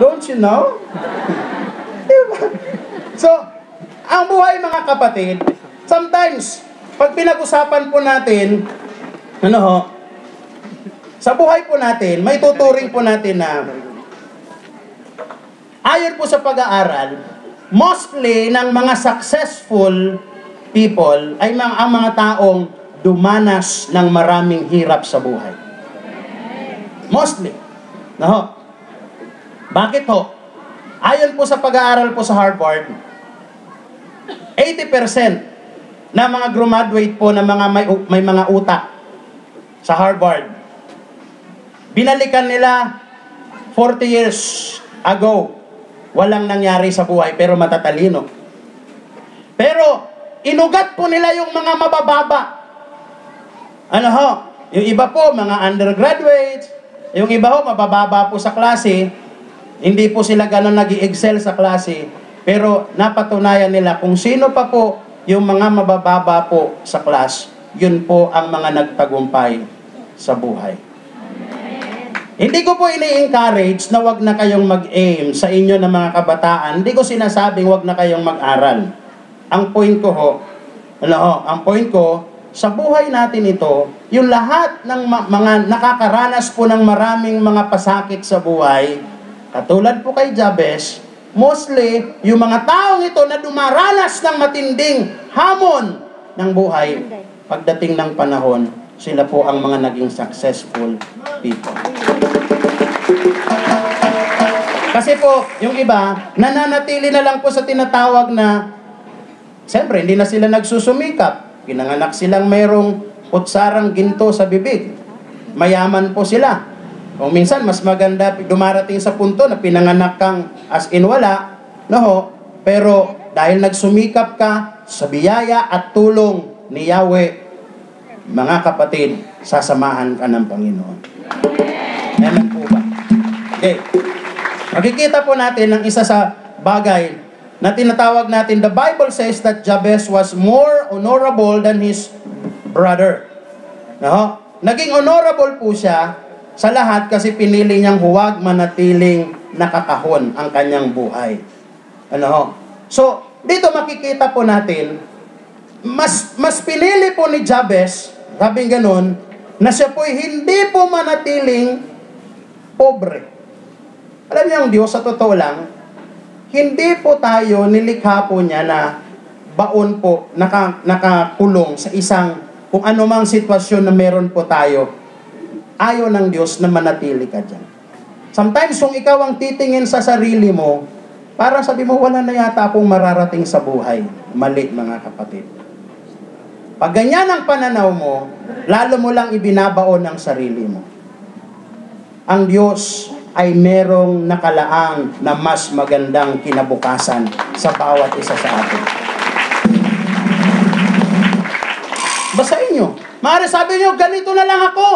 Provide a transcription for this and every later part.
Don't you know? Diba? So, ang buhay mga kapatid, sometimes, pag pinag-usapan po natin, sa buhay po natin, may tuturing po natin na ayon po sa pag-aaral, mostly ng mga successful people ay ang mga taong dumanas ng maraming hirap sa buhay. Mostly. Bakit ho? Ayon po sa pag-aaral po sa Harvard, 80% na mga graduate po na mga may mga utak sa Harvard, binalikan nila 40 years ago, walang nangyari sa buhay pero matatalino. Pero inugat po nila yung mga mabababa. Yung iba po mga undergraduates, yung iba ho mabababa po sa klase, hindi po sila ganun nag-i-excel sa klase, pero napatunayan nila kung sino pa po yung mga mabababa po sa class, yun po ang mga nagtagumpay sa buhay. Hindi ko po ini-encourage na wag na kayong mag-aim sa inyo ng mga kabataan. Hindi ko sinasabing wag na kayong mag-aral. Ang point ko, sa buhay natin ito, yung lahat ng mga nakakaranas po ng maraming mga pasakit sa buhay, katulad po kay Jabez, mostly, yung mga taong ito na dumaranas ng matinding hamon ng buhay, pagdating ng panahon, sila po ang mga naging successful people. Kasi po, yung iba, nananatili na lang po sa tinatawag na, siyempre, hindi na sila nagsusumikap. Ginanganak silang mayroong putsarang ginto sa bibig. Mayaman po sila. O minsan, mas maganda dumarating sa punto na pinanganak kang as in wala, pero dahil nagsumikap ka sa biyaya at tulong ni Yahweh, mga kapatid, sasamahan ka ng Panginoon. Amen po ba? Okay. Makikita po natin ang isa sa bagay na tinatawag natin, the Bible says that Jabez was more honorable than his brother. Naging honorable po siya sa lahat kasi pinili niyang huwag manatiling nakakahon ang kanyang buhay. So, dito makikita po natin, mas pinili po ni Jabez, sabing ganun, na siya po'y hindi po manatiling pobre. Alam niyo ang Diyos, sa totoo lang, hindi po tayo nilikha po niya na baon po, nakakulong sa isang kung anumang sitwasyon na meron po tayo. Ayaw ng Diyos na manatili ka dyan. Sometimes, kung ikaw ang titingin sa sarili mo, para sabi mo, wala na yata akong mararating sa buhay. Mali, mga kapatid. Pag ganyan ang pananaw mo, lalo mo lang ibinabaon ang sarili mo. Ang Diyos ay merong nakalaang na mas magandang kinabukasan sa bawat isa sa atin. Basahin nyo. Maaari sabi nyo, ganito na lang ako.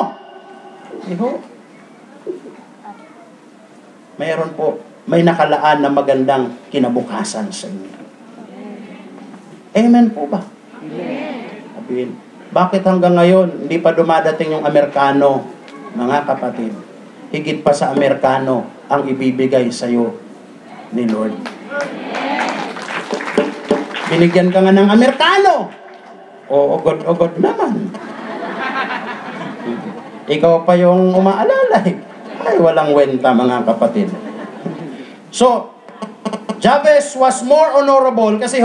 Mayroon po, may nakalaan na magandang kinabukasan sa inyo. Amen po ba? Amen. Bakit hanggang ngayon, hindi pa dumadating yung Amerikano, mga kapatid? Higit pa sa Amerikano ang ibibigay sa iyo ni Lord. Binigyan ka nga ng Amerikano. O God naman. Ikaw pa yung umaalalay. Ay, walang wenta, mga kapatid. So, Jabez was more honorable kasi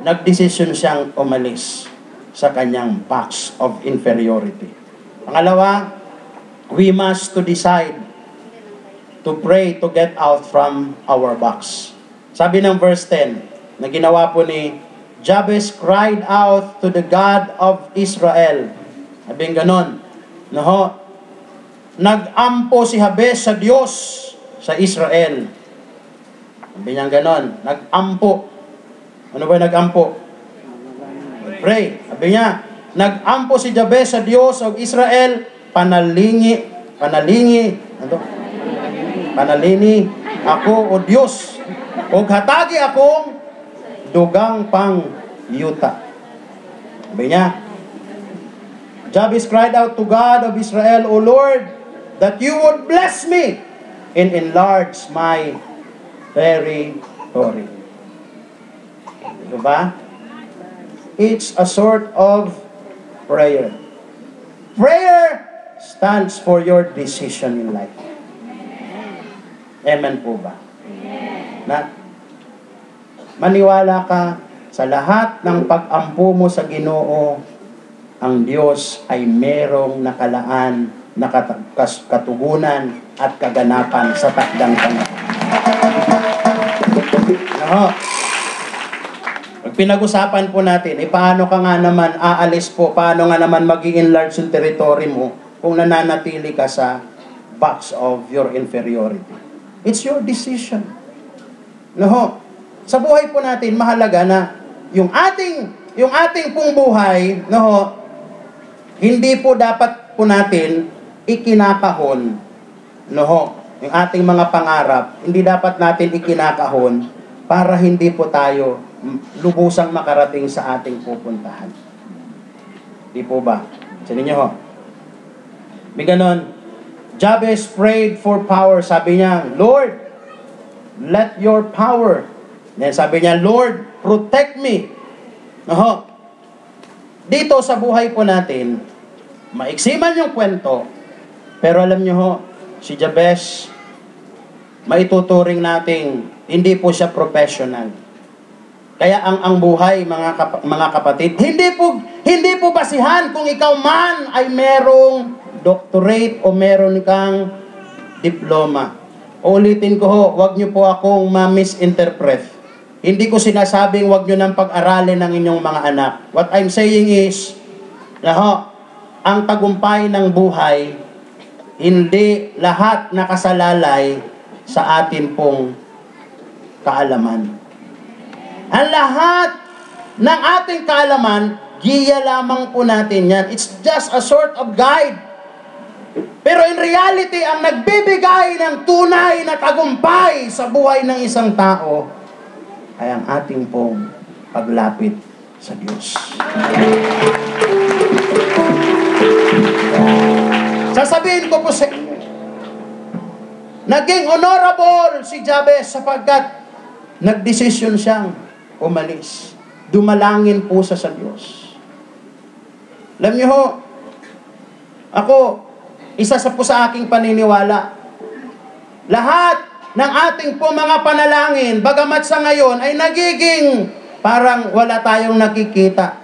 nagdesisyon siyang umalis sa kanyang box of inferiority. Pangalawa, we must to decide to pray to get out from our box. Sabi ng verse 10, na ginawa po ni Jabez cried out to the God of Israel. Sabi ganon, nag-ampo si Jabez sa Diyos sa Israel. Sabi niya ganon, nag-ampo. Ano ba nag-ampo? Pray. Sabi niya, nag-ampo si Jabez sa Diyos of Israel, panalini ako o Diyos, o hatagi akong dugang pang yuta. Sabi niya, Jabez cried out to God of Israel, O Lord, that you would bless me and enlarge my territory. Diba? It's a sort of prayer. Prayer stands for your decision in life. Amen po ba? Na maniwala ka sa lahat ng pag-ampu mo sa Ginoo, ang Diyos ay merong nakalaan na katugunan at kaganapan sa takdang panahon. No. Pag pinag-usapan po natin, paano ka nga naman aalis po, paano nga naman mag-i-enlarge yung territory mo kung nananatili ka sa box of your inferiority. It's your decision. No. Sa buhay po natin, mahalaga na yung ating pong buhay, no, hindi po dapat po natin ikinakahon, no, yung ating mga pangarap, hindi dapat natin ikinakahon para hindi po tayo lubusang makarating sa ating pupuntahan. Di po ba? Sa ninyo ho. May ganon. Jabez prayed for power. Sabi niya, Lord, let your power. Then sabi niya, Lord, protect me. No, dito sa buhay po natin, maiksi man yung kwento, pero alam nyo ho, si Jabez, maituturing nating hindi po siya professional. Kaya ang buhay, mga kapatid, hindi po basihan kung ikaw man ay merong doctorate o meron kang diploma. Ulitin ko ho, wag nyo po akong ma-misinterpret. Hindi ko sinasabing wag nyo nang pag-aralin ng inyong mga anak. What I'm saying is, ang tagumpay ng buhay, hindi lahat nakasalalay sa atin pong kaalaman. Ang lahat ng ating kaalaman, giya lamang po natin yan. It's just a sort of guide. Pero in reality, ang nagbibigay ng tunay na tagumpay sa buhay ng isang tao ay ang ating pong paglapit sa Diyos. Sasabihin ko po sa inyo, naging honorable si Jabez sapagkat nagdesisyon siyang umalis. Dumalangin po sa Diyos. Alam niyo ho, ako, isa po sa aking paniniwala, lahat ng ating po mga panalangin, bagamat sa ngayon, ay nagiging parang wala tayong nakikita.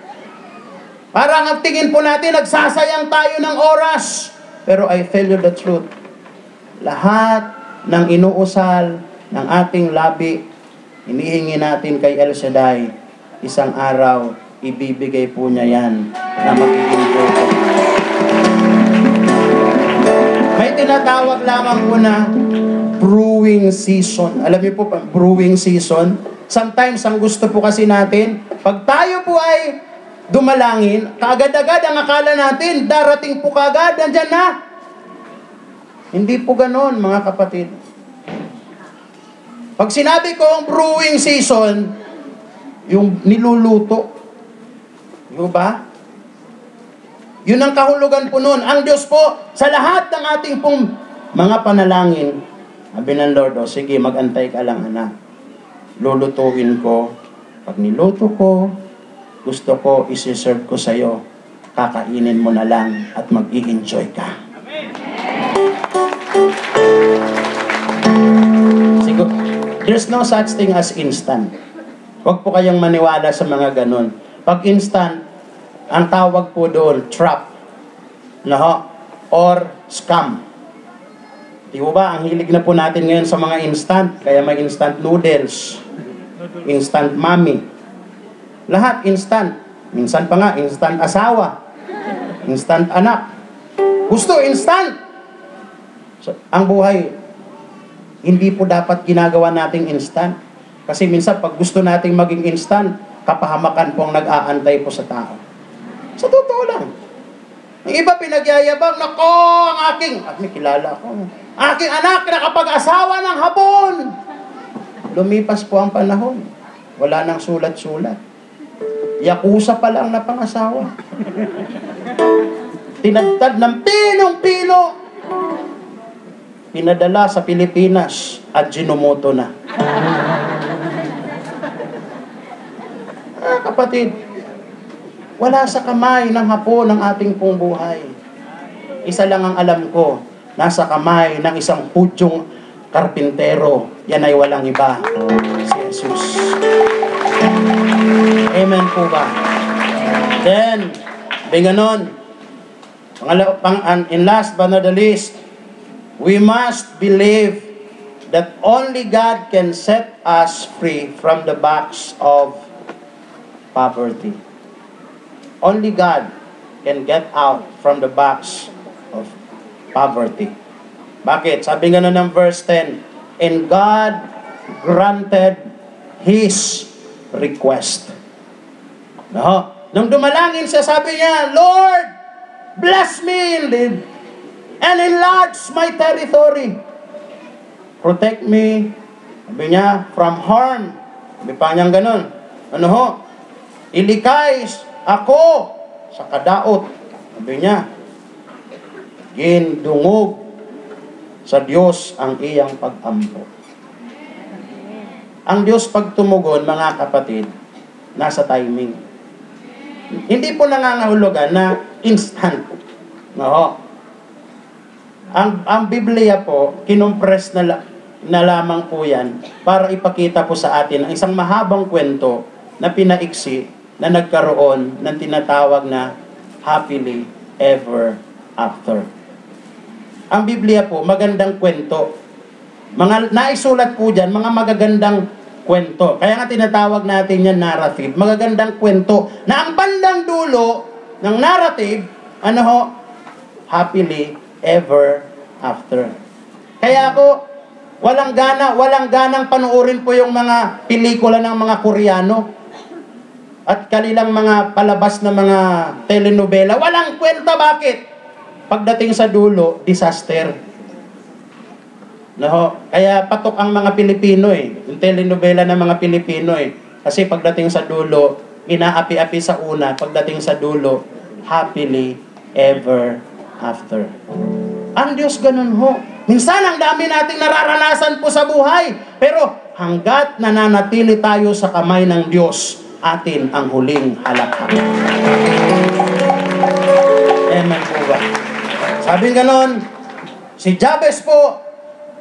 Parang ang tingin po natin, nagsasayang tayo ng oras. Pero I tell you the truth, lahat ng inuusal ng ating labi, hinihingi natin kay El Shaddai, isang araw, ibibigay po niya yan na magiging buhay. May tinatawag lamang po na brewing season. Alam niyo po, brewing season, sometimes ang gusto po kasi natin, pag tayo po ay dumalangin, kaagad-agad ang akala natin, darating po kaagad, nandyan na. Hindi po ganon, mga kapatid. Pag sinabi ko ang brewing season, yung niluluto. Yung ba? Yun ang kahulugan po nun. Ang Diyos po, sa lahat ng ating pong mga panalangin, sabi ng Lord, sige, mag-antay ka lang, anak. Lulutuin ko. Pag niluto ko, gusto ko, isi-serve ko sa'yo. Kakainin mo na lang at mag-i-enjoy ka. Siguro, there's no such thing as instant. Huwag po kayong maniwala sa mga ganun. Pag instant, ang tawag po doon, trap. Or scam. Di ba, ang hilig na po natin ngayon sa mga instant. Kaya may instant noodles, instant mommy. Lahat instant. Minsan pa nga, instant asawa, instant anak. Gusto instant. So, ang buhay, hindi po dapat ginagawa nating instant. Kasi minsan, pag gusto nating maging instant, kapahamakan po ang nag-aantay po sa tao. Sa totoo lang. Yung iba pinagyayabang, nako, may kilala ako. Aking anak, nakapag-asawa ng hapon. Lumipas po ang panahon. Wala nang sulat-sulat. Yakuza pa lang na pangasawa. Tinagtad ng pilong-pilo. pinadala sa Pilipinas at ginumoto na. Kapatid, wala sa kamay ng Hapon ang ating pong buhay. Isa lang ang alam ko, nasa kamay ng isang Hudyong karpintero. Yan ay walang iba, si Jesus. Amen po ba? Then, ganon, and last but not the least, we must believe that only God can set us free from the box of poverty. Only God can get out from the box of poverty. Bakit? Sabi nga ng verse 10, and God granted His request. No? Nung dumalangin siya, sabi niya, Lord, bless me indeed and enlarge my territory. Protect me, sabi niya, from harm. Sabi pa niyang ganun. Ano ho? Ilikay ako sa kadaot. Sabi niya, gindungog sa Diyos ang iyang pag-ampo. Ang Diyos pag tumugon, mga kapatid, nasa timing. Hindi po nangangahulugan na instant. No. Ang Biblia po, kinompress na lamang po yan para ipakita po sa atin ang isang mahabang kwento na pinaiksi na nagkaroon ng tinatawag na happily ever after. Ang Biblia po, magandang kwento. Mga naisulat po dyan, mga magagandang kwento. Kaya nga tinatawag natin yan narrative. Magagandang kwento na ang bandang dulo ng narrative, ano ho? Happily ever after. Kaya ako, walang ganang panuorin po yung mga pelikula ng mga Koreano at kanilang mga palabas na mga telenovela. Walang kwenta, bakit? Pagdating sa dulo, disaster. No? Kaya patok ang mga Pilipino yung telenovela ng mga Pilipino Kasi pagdating sa dulo, inaapi-api sa una, pagdating sa dulo, happily ever after. Ang Diyos ganun ho. Minsan ang dami nating nararanasan po sa buhay, pero hanggat nananatili tayo sa kamay ng Diyos, atin ang huling halakhak. Amen po ba? Sabi ganon, si Jabez po,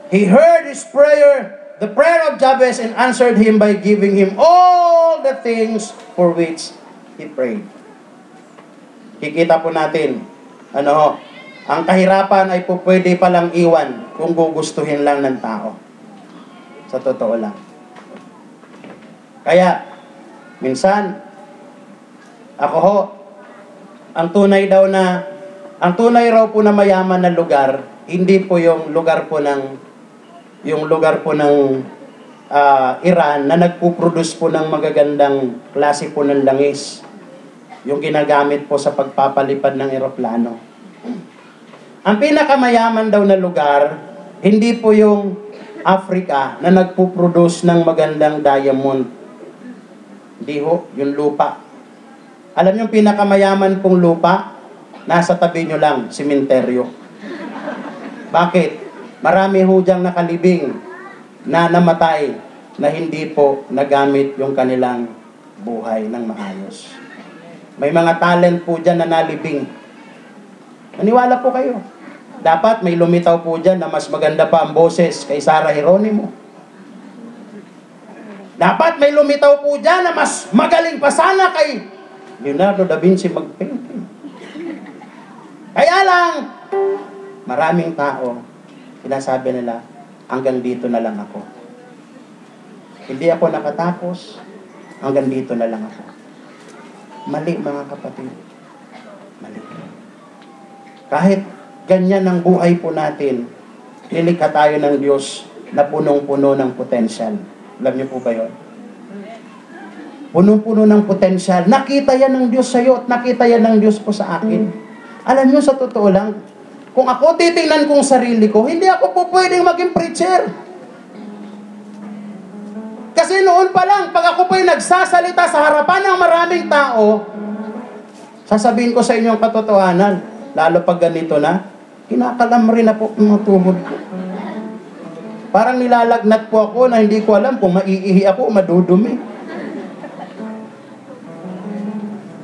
he heard his prayer, the prayer of Jabez, and answered him by giving him all the things for which he prayed. Kikita po natin, ang kahirapan ay po pwede palang iwan kung gugustuhin lang ng tao. Sa totoo lang. Kaya, minsan, ang tunay raw po na mayaman na lugar, hindi po yung lugar po ng Iran na nagpo-produce po ng magagandang klase po ng langis. Yung ginagamit po sa pagpapalipad ng eroplano. Ang pinakamayaman daw na lugar, hindi po yung Africa na nagpo-produce ng magandang diamond. Hindi ho, yung lupa. Alam niyo yung pinakamayaman pong lupa? Nasa tabi nyo lang, simenteryo. Bakit? Marami ho diyang nakalibing na namatay na hindi po nagamit yung kanilang buhay ng maayos. May mga talent po dyan na nalibing. Maniwala po kayo. Dapat may lumitaw po dyan na mas maganda pa ang boses kay Sarah Geronimo. Dapat may lumitaw po dyan na mas magaling pa sana kay Leonardo da Vinci mag-painting. Kaya lang, maraming tao, sinasabi nila, hanggang dito na lang ako. Hindi ako nakatapos, hanggang dito na lang ako. Mali, mga kapatid. Mali. Kahit ganyan ang buhay po natin, nilikha tayo ng Diyos na punong-puno ng potensyal. Alam niyo po ba yun? Punong-puno ng potensyal. Nakita yan ng Diyos sa'yo at nakita yan ng Diyos po sa akin. Alam niyo, sa totoo lang, kung ako titingnan kong sarili ko, hindi ako po pwedeng maging preacher. Kasi noon pa lang, pag ako po'y nagsasalita sa harapan ng maraming tao, sasabihin ko sa inyong katotohanan, lalo pag ganito na, kinakalam rin na po ang mga tuhod ko. Parang nilalagnat po ako na hindi ko alam kung maiihi ako o madudumi.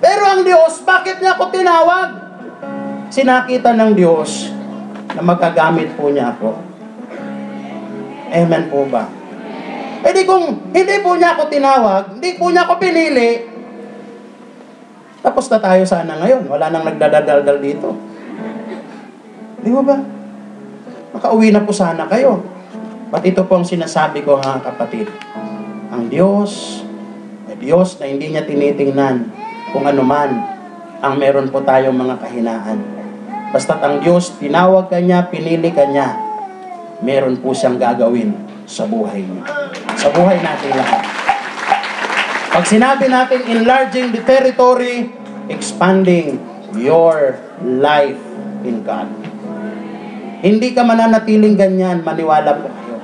Pero ang Diyos, bakit niya ako tinawag? Sinakita ng Diyos na magkagamit po niya ako. Amen po ba? E di kung hindi po niya ako tinawag, hindi po niya ako pinili, tapos na tayo sana ngayon. Wala nang nagdadaldal dito. Di ba? Makauwi na po sana kayo. But ito po ang sinasabi ko, ha, kapatid. Ang Diyos, Diyos na hindi niya tinitingnan kung ano man ang meron po tayong mga kahinaan. Basta't ang Diyos, tinawag ka niya, pinili ka niya, meron po siyang gagawin sa buhay niya. Sa buhay natin lahat. Pag sinabi natin enlarging the territory, expanding your life in God. Hindi ka mananatiling ganyan, maniwala po kayo.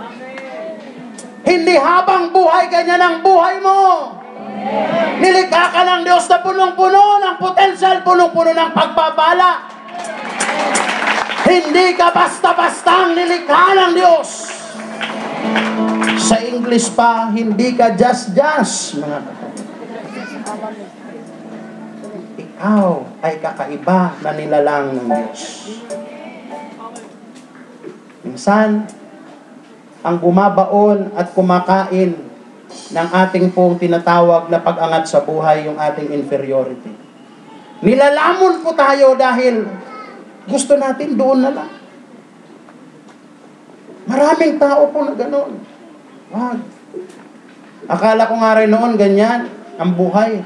Hindi habang buhay ganyan ang buhay mo. Nilikha ka ng Diyos na punong-puno ng potensyal, punong-puno ng pagpapala. Hindi ka basta-bastang nilikha ng Diyos. Sa English pa, hindi ka just, mga kapatid. Ikaw ay kakaiba na nilalang ng Diyos. Minsan, ang bumabaon at kumakain ng ating pong tinatawag na pag-angat sa buhay, yung ating inferiority. Nilalamon po tayo dahil gusto natin doon na lang. Maraming tao po na gano'n. Wag. Akala ko nga rin noon ganyan ang buhay.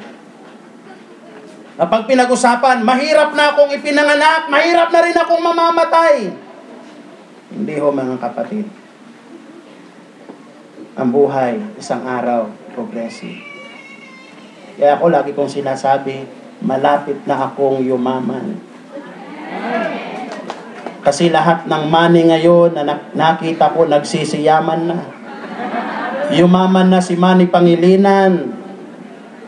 Kapag pinag-usapan, mahirap na akong ipinanganak, mahirap na rin akong mamamatay. Hindi ho, mga kapatid. Ang buhay, isang araw, progressive. Kaya ako lagi kong sinasabi, malapit na akong yumaman. Kasi lahat ng money ngayon na nakita ko, nagsisiyaman na. Yumaman na si Manny Pangilinan,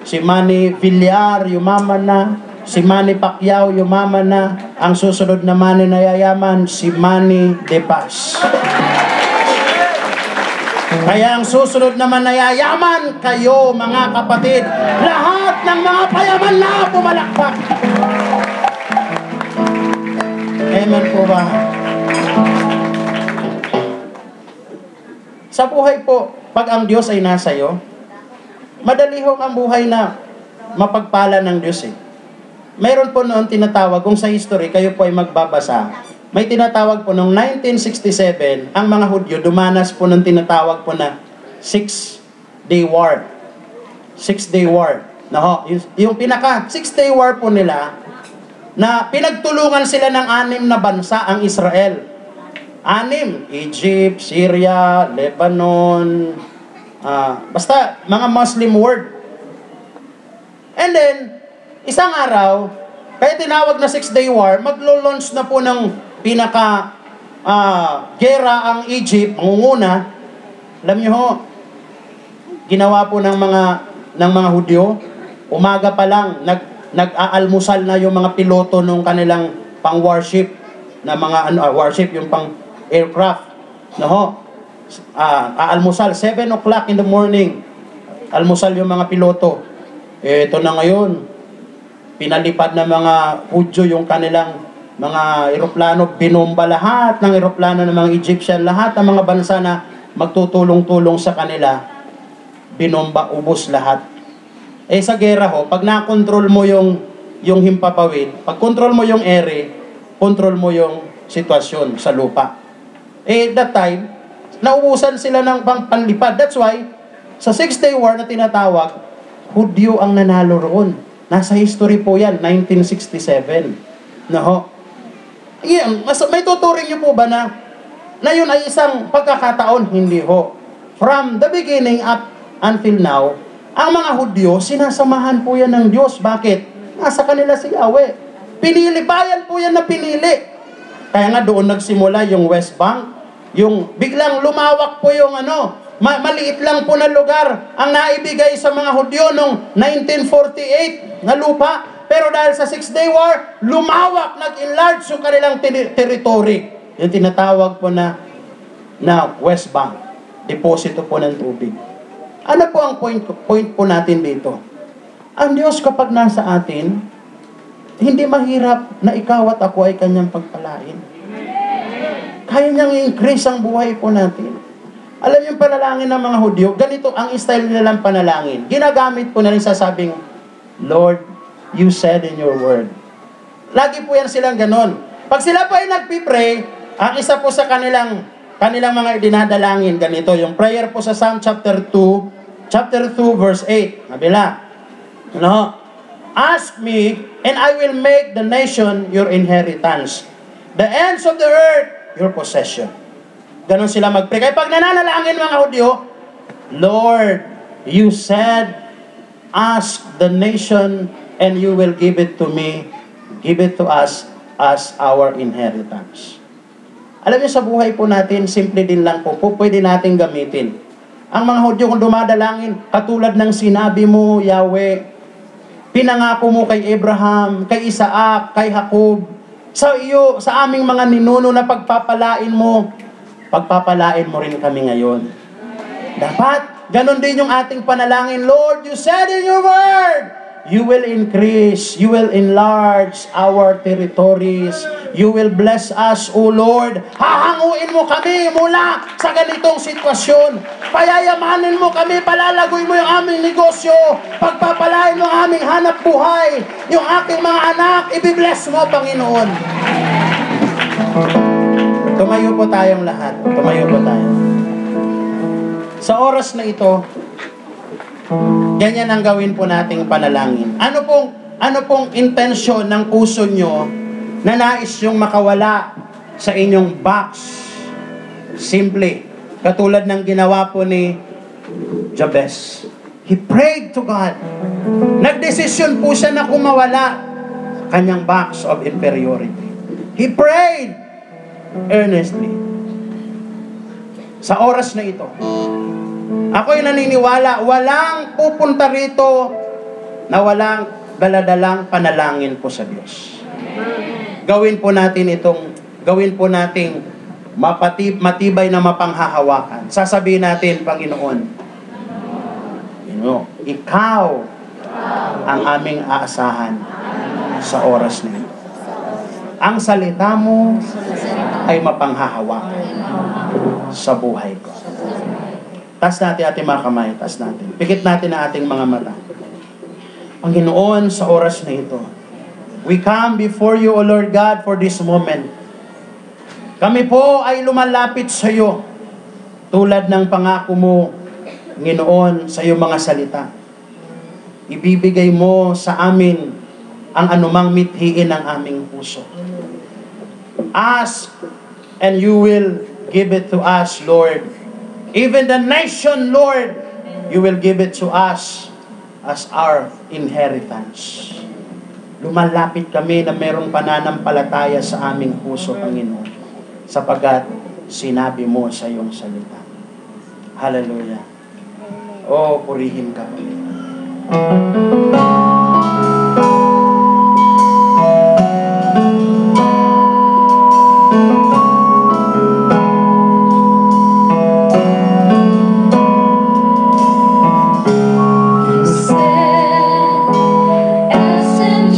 si Manny Villar, yumaman na. Si Manny Pacquiao, yumaman na. Ang susunod na Manny na yayaman, si Manny De Paz. Kaya ang susunod naman na yayaman, kayo mga kapatid, lahat ng mga payaman na pumalakpak. Amen po ba? Sa buhay po, pag ang Diyos ay nasa iyo, madali ho ang buhay na mapagpala ng Diyos eh. Mayroon po noon tinatawag, kung sa history kayo po ay magbabasa, may tinatawag po noong 1967, ang mga Hudyo dumanas po ng tinatawag po na 6-day war. 6-day war. No, yung pinaka 6-day war po nila, na pinagtulungan sila ng 6 na bansa ang Israel. 6, Egypt, Syria, Lebanon, basta mga Muslim world. And then, isang araw, kaya tinawag na 6-day war, maglo-launch na po ng pinaka gera ang Egypt, mangunguna. Alam niyo ho, ginawa po ng mga Hudyo, umaga pa lang, nag-aalmusal na yung mga piloto ng kanilang pang-warship, na mga warship, yung pang-aircraft. No ho, aalmusal, 7 o'clock in the morning, almusal yung mga piloto. Ito na ngayon, pinalipad na mga Hudyo yung kanilang mga eroplano, binomba lahat ng eroplano ng mga Egyptian, lahat ng mga bansa na magtutulong-tulong sa kanila, binomba, ubos lahat. Sa gera ho, pag na-control mo yung himpapawid, pag control mo yung ere, control mo yung sitwasyon sa lupa. That time, naubusan sila ng panlipad. That's why, sa 6-day war na tinatawag, Hudyo ang nanalo roon. Nasa history po yan, 1967. No ho? Yan, may tuturing niyo po ba na yun ay isang pagkakataon? Hindi ho. From the beginning up until now, ang mga Hudyo, sinasamahan po yan ng Diyos. Bakit? Nasa kanila si Yahweh. Pinili, bayan po yan na pinili. Kaya nga doon nagsimula yung West Bank. Yung biglang lumawak po yung maliit lang po na lugar ang naibigay sa mga Hudyo noong 1948 na lupa. Pero dahil sa 6-day war, lumawak, nag-enlarge yung kanilang territory. Yung tinatawag po na na West Bank. Deposito po ng tubig. Ano po ang point po natin dito? Ang Diyos kapag nasa atin, hindi mahirap na ikaw at ako ay kanyang pagpalain. Kaya niyang i-increase ang buhay po natin. Alam yung panalangin ng mga Hudyo, ganito ang style nilang panalangin. Ginagamit po na rin sasabing, Lord, you said in your word. Lagi po yan silang ganon. Pag sila po ay nagpipray, ang isa po sa kanilang mga dinadalangin, ganito, yung prayer po sa Psalm chapter 2 verse 8. Nabila. No? Ask me, and I will make the nation your inheritance. The ends of the earth, your possession. Ganon sila mag-pray. Kaya pag nananalangin mga Hudyo, Lord, you said, ask the nation, and you will give it to me, give it to us as our inheritance. Alam niyo, sa buhay po natin, simple din lang po pwede natin gamitin. Ang mga Hudyo kung dumadalangin, katulad ng sinabi mo, Yahweh, pinangako mo kay Abraham, kay Isaac, kay Jacob, sa iyo, sa aming mga ninuno na pagpapalain mo rin kami ngayon. Dapat, ganon din yung ating panalangin. Lord, you said in your word, you will increase, you will enlarge our territories, you will bless us, O Lord. Hahanguin mo kami mula sa ganitong sitwasyon. Payayamanin mo kami, palalagoy mo yung aming negosyo, pagpapalain mo ang aming hanap buhay, yung aking mga anak, ibibless mo, Panginoon. Tumayo po tayong lahat. Tumayo po tayo. Sa oras na ito, ganyan ang gawin po nating panalangin. Ano pong intensyon ng puso nyo na nais yung makawala sa inyong box? Simple. Katulad ng ginawa po ni Jabez. He prayed to God. Nagdesisyon po siya na kumawala sa kanyang box of inferiority. He prayed earnestly. Sa oras na ito, ako'y naniniwala, walang pupunta rito na walang daladalang panalangin po sa Diyos. Gawin po nating matibay na mapanghahawakan. Sasabihin natin, Panginoon, ikaw ang aming aasahan sa oras na ito. Ang salita mo ay mapanghahawakan sa buhay ko. Taas natin ating mga kamay, taas natin. Pikit natin ang ating mga mata. Panginoon, sa oras na ito, we come before you, O Lord God, for this moment. Kami po ay lumalapit sa iyo, tulad ng pangako mo, Panginoon, sa iyong mga salita. Ibibigay mo sa amin ang anumang mithiin ng aming puso. Ask, and you will give it to us, Lord. Even the nation, Lord, you will give it to us as our inheritance. Lumalapit kami na mayroong pananampalataya sa aming puso, Panginoon, sapagkat sinabi mo sa iyong salita. Hallelujah. Oh, purihin ka, Panginoon. As and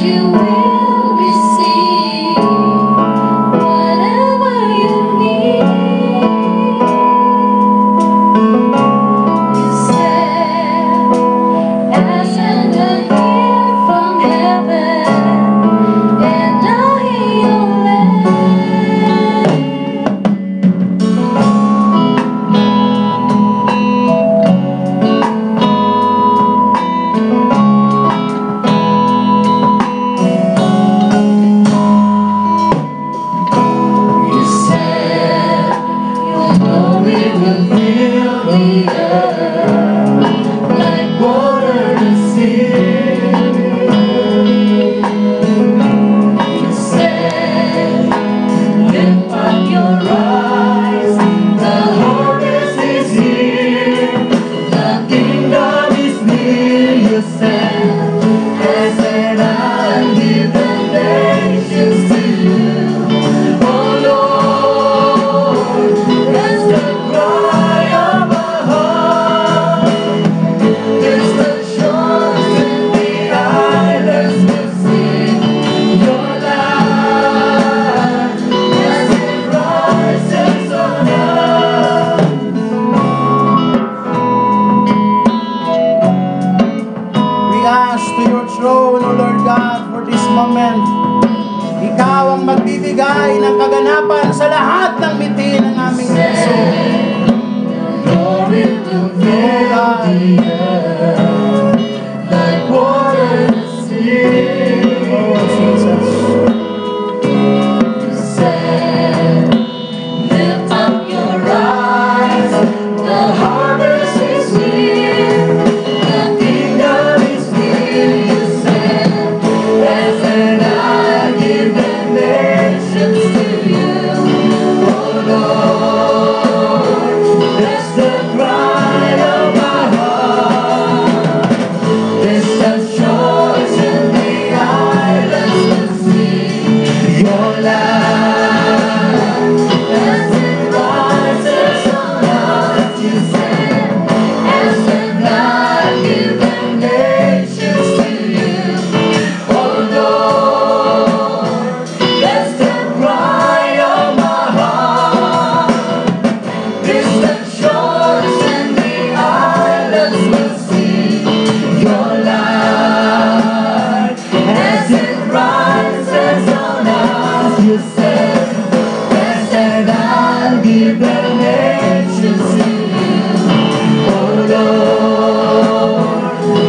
magbigay ng kaganapan sa lahat ng mitin ng aming puso. Glory will fill the earth like water the sea. Oh, Jesus. You said, lift up your eyes, the harvest is near, the kingdom is near. You said, and I give the nations to you, oh Lord. That's the cry of my heart. Distant shores and the islands will see your light as it rises on us. You said, as the God give the nations to you, oh Lord. That's the cry of my heart. Distant shores and the islands will see your light as it rises on us. You said, yes, and I'll give the nations to you, oh Lord.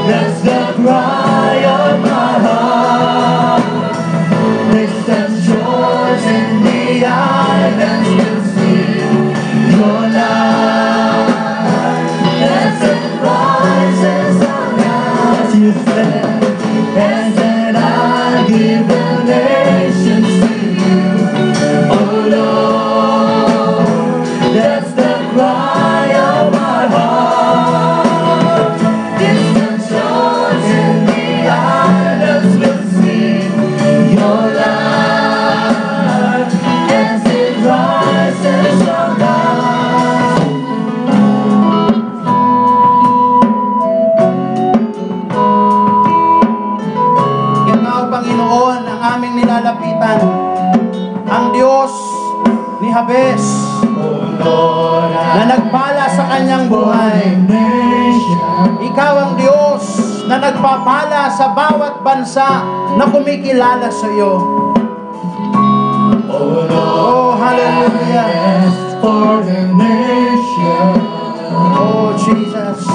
That's the cry of my heart. Distant shores and the islands will see your light as it rises on us. You said, and then I give the nations to you, oh Lord. That's the cry of my heart. Distant shores and the islands will see your light as it rises on us. Ikaw, Panginoon, ang aming nilalapitan, ang Diyos ni Jabez, Oh Lord, na nagpala sa kanyang buhay. Ikaw ang Diyos na nagpapala sa bawat bansa na kumikilala sa iyo. oh Lord, Oh, hallelujah. yes, for the nation. Oh, Jesus.